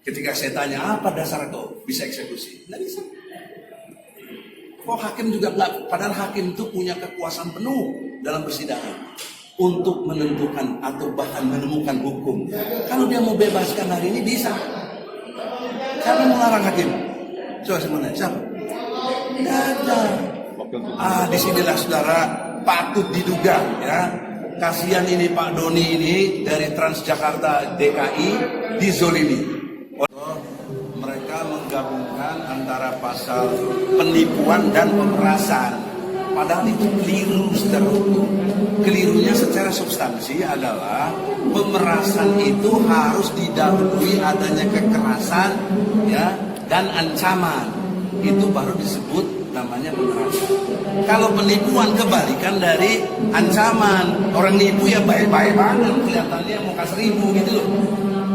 Ketika saya tanya, apa dasar kau bisa eksekusi? Nggak bisa. Kok hakim juga nggak, padahal hakim itu punya kekuasaan penuh dalam persidangan untuk menentukan atau bahkan menemukan hukum. Kalau dia mau bebaskan hari ini bisa. Siapa yang melarang hakim? Coba semuanya, siapa? Tidak ada. Disinilah saudara patut diduga ya. Kasihan ini Pak Doni ini dari Transjakarta DKI dizolimi. Mereka menggabungkan antara pasal penipuan dan pemerasan. Padahal itu keliru secara hukum. Kelirunya secara substansi adalah pemerasan itu harus didahului adanya kekerasan ya dan ancaman. Itu baru disebut namanya pemerasan. Kalau penipuan kebalikan dari ancaman. Orang nipu ya baik-baik banget, kelihatannya muka 1000 gitu loh.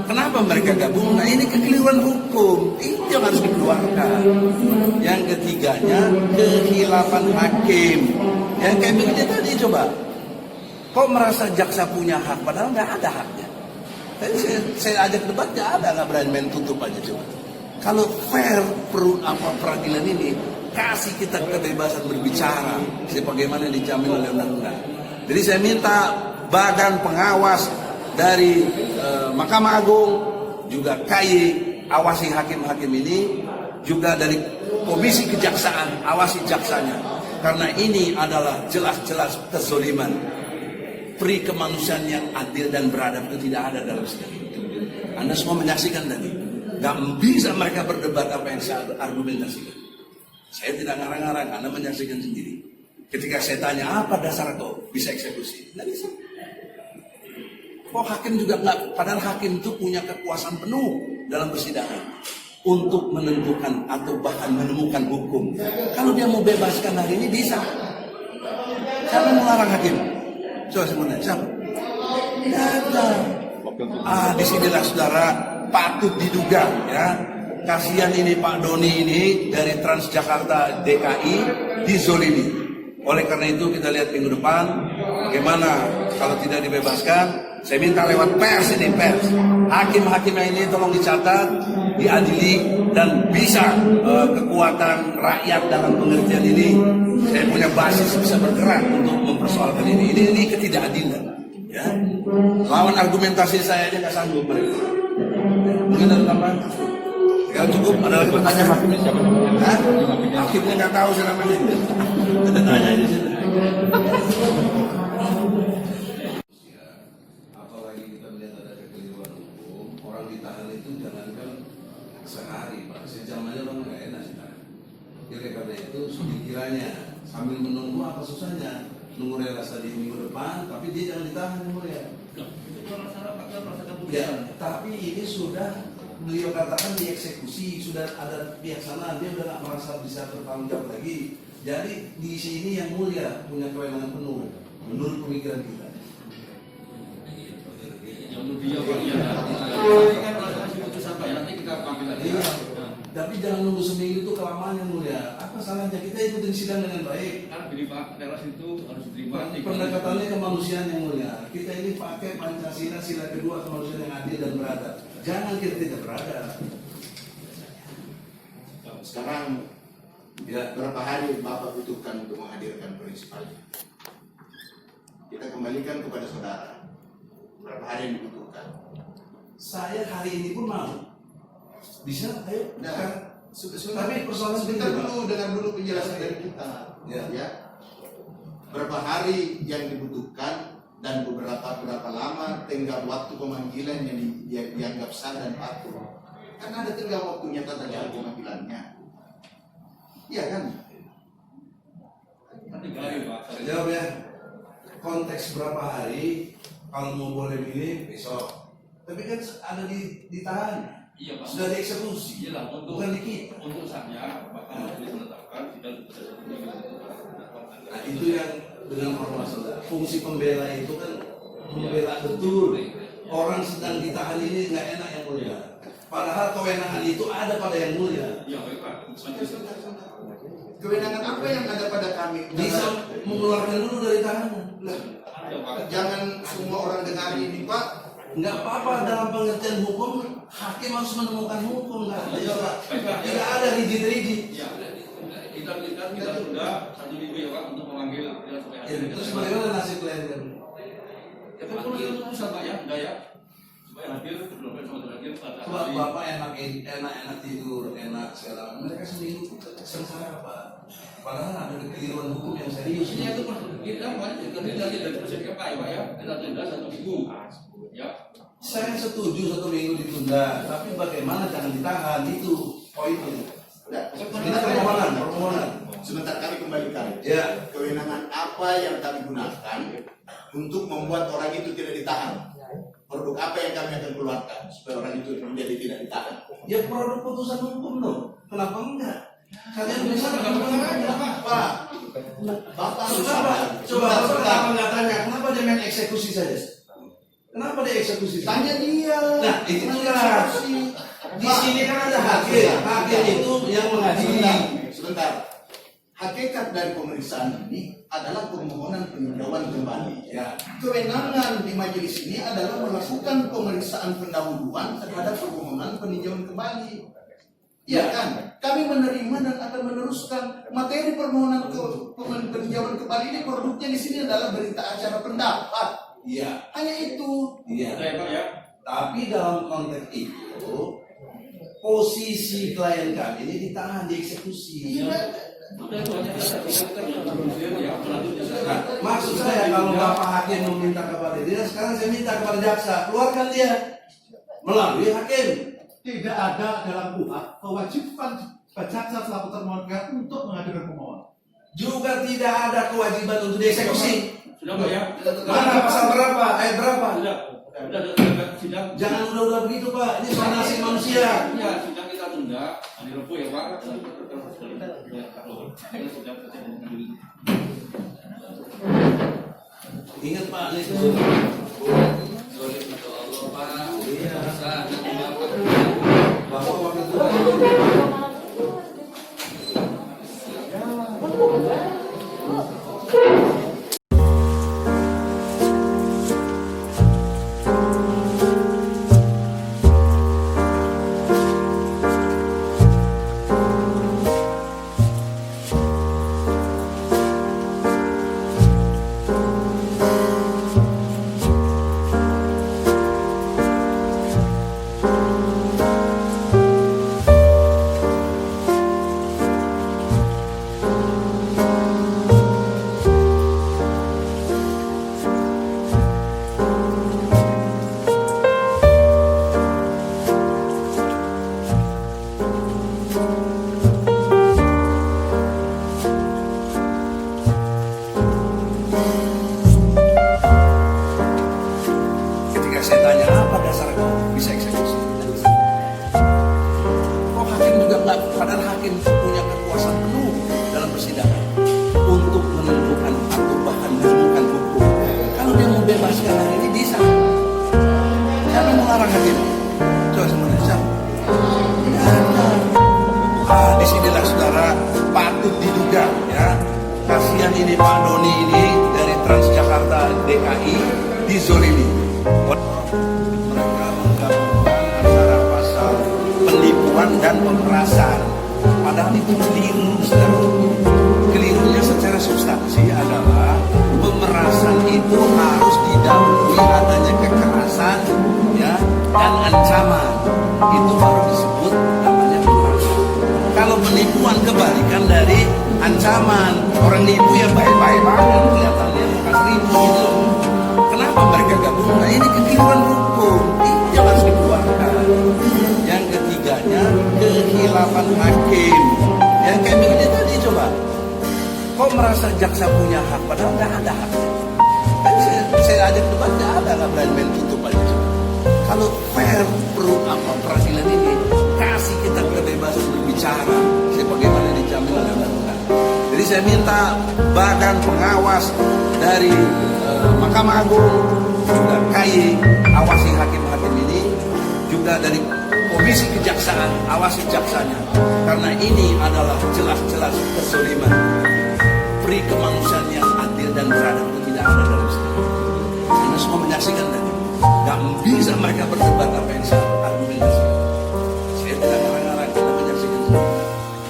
Kenapa mereka gabung? Nah ini kekeliruan hukum, itu yang harus dikeluarkan. Yang ketiganya kehilafan hakim. Yang kayak begini tadi coba, kok merasa jaksa punya hak padahal nggak ada haknya. Tadi saya ajak debat nggak ada, nggak berani main tutup aja coba. Kalau fair peradilan ini kasih kita kebebasan berbicara sebagaimana dijamin oleh undang-undang. Jadi saya minta badan pengawas dari Mahkamah Agung, juga KY, awasi hakim-hakim ini, juga dari Komisi Kejaksaan, awasi jaksanya. Karena ini adalah jelas-jelas kezoliman. Peri kemanusiaan yang adil dan beradab itu tidak ada dalam sidang itu. Anda semua menyaksikan tadi. Gak bisa mereka berdebat apa yang saya argumentasikan. Saya tidak ngarang-ngarang, Anda menyaksikan sendiri. Ketika saya tanya, apa dasar kau bisa eksekusi? Nggak bisa. Kok hakim juga nggak, padahal hakim itu punya kekuasaan penuh dalam persidangan untuk menentukan atau bahkan menemukan hukum. Kalau dia mau bebaskan hari ini bisa. Siapa yang melarang hakim? Coba semuanya, siapa? Tidak ada. Disinilah saudara patut diduga ya. Kasihan ini Pak Doni ini dari Transjakarta DKI dizolimi. Oleh karena itu kita lihat minggu depan bagaimana kalau tidak dibebaskan. Saya minta lewat pers ini, pers. Hakim-hakimnya ini tolong dicatat, diadili, dan bisa kekuatan rakyat dalam pengertian ini. Saya punya basis bisa bergerak untuk mempersoalkan ini. Ini ketidakadilan. Ya. Lawan argumentasi saya aja nggak sanggup mereka. Mungkin ada tambahan? Kalau cukup, ada lagi pertanyaan hakimnya siapa namanya? Hakimnya nggak tahu siapa namanya. Ada tanya di sini. Ditahan itu jangankan sehari, Pak. Sejam aja orang nggak enak sih. Jadi karena itu dikiranya sambil menunggu apa susahnya nunggu relas tadi minggu depan, tapi dia jangan ditahan ya. Ya, tapi ini sudah beliau katakan dieksekusi, sudah ada pihak sana, dia udah nggak merasa bisa bertanggung jawab lagi. Jadi di sini yang mulia punya kewenangan penuh menurut pemikiran kita. Tapi jangan nunggu seminggu itu kelamaan yang mulia. Apa salahnya kita ikutin sidang dengan baik? Karena begini Pak, teras itu harus diterima. Pendekatannya kemanusiaan yang mulia. Kita ini pakai Pancasila sila kedua, kemanusiaan yang adil dan beradab. Jangan kita tidak beradab. Sekarang ya, berapa hari Bapak butuhkan untuk menghadirkan prinsipalnya? Kita kembalikan kepada saudara. Berapa hari yang dibutuhkan? Saya hari ini pun mau. Bisa, ayo. Nah, tapi persoalan sebentar dulu, dengar dulu penjelasan dari kita. Ya. Berapa hari yang dibutuhkan dan berapa lama tenggat waktu pemanggilan yang dianggap sah dan patuh. Karena ada tenggat waktunya tata cara pemanggilannya. Iya kan? Saya jawab ya. Konteks berapa hari? Kalau mau boleh begini besok. Tapi kan ada ditahan. Iya Pak. Sudah dieksekusi. Iya lah, bukan di kita. Untuk saatnya Bapak harus menetapkan kita. Nah itu yang dengan hormat saudara. Fungsi pembela itu kan membela betul. Orang sedang ditahan ini nggak enak yang mulia. Padahal kewenangan itu ada pada yang mulia. Iya baik Pak. Kewenangan apa yang ada pada kami? Bisa mengeluarkan dulu dari tahanan. Jangan semua orang dengar ini Pak. Nggak apa-apa dalam pengertian hukum, hakim harus menemukan hukum. Tidak ada rigid-rigid. Ya, kita sudah 1 minggu ya Pak untuk memanggil supaya hadir. Terus bagaimana nasib klien? Ya kan kalau itu urusan Pak ya, enggak ya? Supaya hadir, belum sama hadir pada Coba hari. bapak enak tidur, enak segala. Mereka sendiri sengsara Pak. Padahal ada kekeliruan hukum yang serius. Ini itu kita dari presiden Pak ya, kita tunda 1 minggu. Ya. Saya setuju 1 minggu ditunda, tapi bagaimana jangan ditahan itu poinnya. Ini permohonan. Sebentar kami kembalikan. Ya. Kewenangan apa yang kami gunakan untuk membuat orang itu tidak ditahan? Produk apa yang kami akan keluarkan supaya orang itu menjadi tidak ditahan? Ya produk putusan hukum dong. Kenapa enggak? Kalian bisa Pak, Bapak harus sadar. Coba kenapa nggak tanya? Kenapa dia main eksekusi saja? Kenapa dia eksekusi? Tanya dia. Nah, itu jelas. Di sini kan ada hakim. Hakim itu yang mengadili. Sebentar. Hakikat dari pemeriksaan ini adalah permohonan peninjauan kembali. Ya. Kewenangan di majelis ini adalah melakukan pemeriksaan pendahuluan terhadap permohonan peninjauan kembali. Ya kan? Kami menerima dan akan meneruskan materi permohonan peninjauan kembali ini. Produknya di sini adalah berita acara pendapat. Iya. Hanya itu. Iya. Ya Pak ya. Tapi dalam konteks itu posisi klien kami ini ditahan, dieksekusi. Udah itu hanya kita ya, Nah, maksud saya kalau Bapak Hakim meminta kepada dia, sekarang saya minta kepada jaksa, keluarkan dia melalui hakim. Tidak ada dalam KUHP kewajiban jaksa selaku termohon untuk menghadirkan pemohon. Juga tidak ada kewajiban untuk dieksekusi. Sudah Pak ya. Mana pasal berapa? Ayat berapa? Sudah sidang. Jangan udah begitu Pak. Ini soal nasib manusia. Ya, sidang kita tunda hari Rabu ya Pak. Ingat Pak, ini bahwa waktu itu ketika saya tanya apa dasar kau bisa eksekusi? Kok hakim juga nggak? Padahal hakim punya kekuasaan penuh dalam persidangan untuk menentukan atau bahkan menemukan hukum. Kalau dia mau bebaskan hari ini bisa. Siapa yang melarang hakim? Coba semuanya siapa? Tidak ada. Disinilah saudara patut diduga ya. Kasihan ini Pak Doni ini dari Transjakarta DKI dizolimi. Mereka menggabungkan antara pasal penipuan dan pemerasan. Padahal itu keliru, saudara. Kelirunya secara substansi adalah pemerasan itu harus didahului adanya kekerasan, ya, dan ancaman. Itu baru disebut namanya pemerasan. Kalau penipuan kebalikan dari ancaman. Orang nipu ya baik-baik banget kelihatannya bekas ribu gitu. Kenapa mereka gabung? Nah ini kekeliruan hukum, itu harus dikeluarkan. Yang ketiganya kehilapan hakim. Yang kayak begini tadi coba. Kok merasa jaksa punya hak padahal nggak ada haknya? Kan saya ajak debat nggak ada, nggak berani main tutup aja. Kalau fair peradilan ini kasih kita kebebasan berbicara sebagaimana dijamin oleh undang-undang. Jadi saya minta badan pengawas dari Mahkamah Agung, juga KAI, awasi hakim-hakim ini, juga dari Komisi Kejaksaan, awasi jaksanya. Karena ini adalah jelas-jelas kezaliman. Peri kemanusiaan yang adil dan beradab itu tidak ada dalam sejarah. Anda semua menyaksikan tadi. Gak bisa mereka berdebat apa yang saya argumentasi. Saya tidak ngarang-ngarang, kita menyaksikan semua.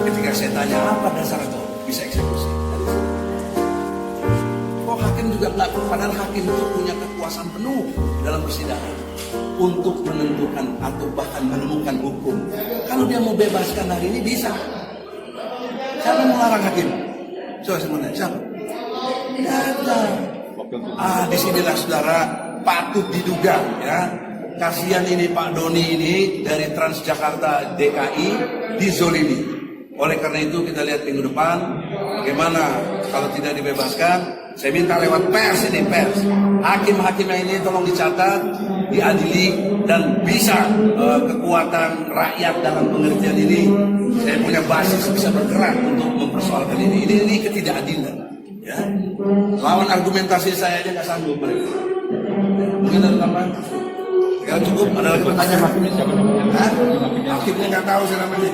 Ketika saya tanya apa dasar kau bisa eksekusi, kok hakim juga melakukan, padahal hakim itu punya kekuasaan penuh dalam persidangan untuk menentukan atau bahkan menemukan hukum. Kalau dia mau bebaskan hari ini bisa. Siapa yang melarang hakim? Coba saya mau nanya, siapa? Tidak ada. Disinilah saudara patut diduga ya. Kasihan ini Pak Doni ini dari Transjakarta DKI dizolimi. Oleh karena itu kita lihat minggu depan bagaimana kalau tidak dibebaskan. Saya minta lewat pers ini, pers. Hakim-hakimnya ini tolong dicatat, diadili, dan bisa kekuatan rakyat dalam pengertian ini. Saya punya basis bisa bergerak untuk mempersoalkan ini. Ini ketidakadilan. Ya. Lawan argumentasi saya aja nggak sanggup mereka. Mungkin ada tambahan? Kalau cukup, ada lagi pertanyaan hakimnya siapa namanya? Hakimnya nggak tahu saya namanya.